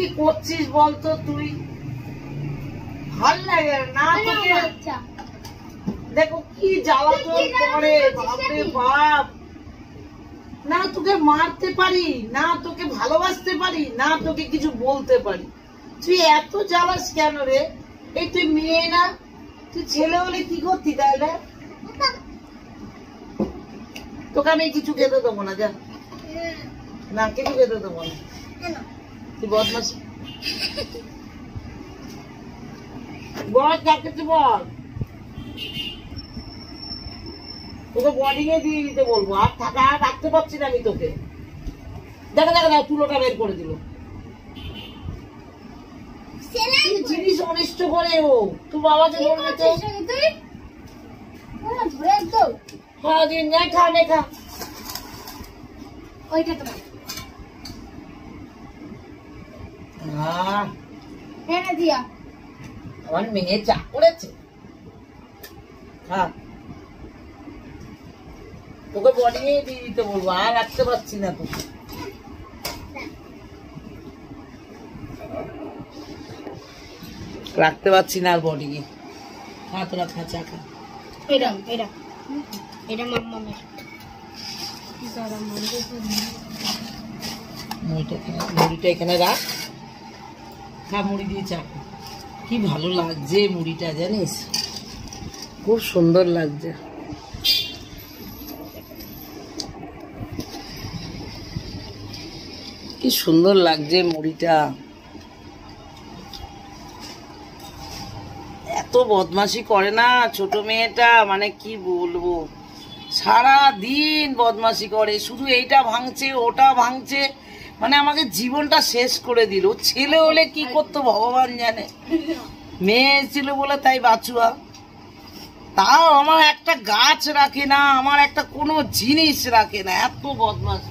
কি করছিস বলতো তুই? ভাল লাগে না তোকে? দেখো কি জ্বালাতন করে, বাপরে বাপ। না তোকে মারতে পারি না, তোকে ভালোবাসতে পারি না, তোকে কিছু বলতে পারি, তুই এত জ্বালাস কেন রে? এই তুই মেয়ে না, তুই ছেলে হলে কি করতি তাহলে? তোকে আমি কিছু খেতে দেবো না, যা না, কিছু খেতে দেবো না, তুই বদমাস। বল কাকে, তুই বল, তোকে বোর্ডিং এ দিয়ে দিতে বলবো। আর থাকা আর রাখতে পারছি না আমি তোকে। দেখা দেখা দেখা তুলোটা বের করে দিল। জিনিস অনিষ্ট করে ও, তুই বাবাকে বলবি তো। হ্যাঁ দিন না, খা নে খা। ওইটা তো এনে দিয়া আমার মেয়ে চা করেছে। হ্যাঁ তোকে বোর্ডিং এ দিয়ে দিতে বলবো, আর রাখতে পারছি না তোকে। রাখতে পারছি না আর বোর্ডিং এ। খা তোরা, খা চা খা। এটা এটা এটা মাম্মামের মুড়িটা এখানে রাখ, খা মুড়ি দিয়ে চা। কি ভালো লাগছে মুড়িটা জানিস, খুব সুন্দর লাগছে। কি সুন্দর লাগছে মুড়িটা। এত বদমাশি করে না ছোট মেয়েটা, মানে কি বলবো, সারা দিন বদমাশি করে, শুধু এইটা ভাঙছে ওটা ভাঙছে, মানে আমাকে জীবনটা শেষ করে দিল। ছেলে হলে কি করতো ভগবান জানে, মেয়ে ছিল বলে তাই বাঁচুয়া। তাও আমার একটা গাছ রাখে না, আমার একটা কোনো জিনিস রাখে না, এত বদমাশ।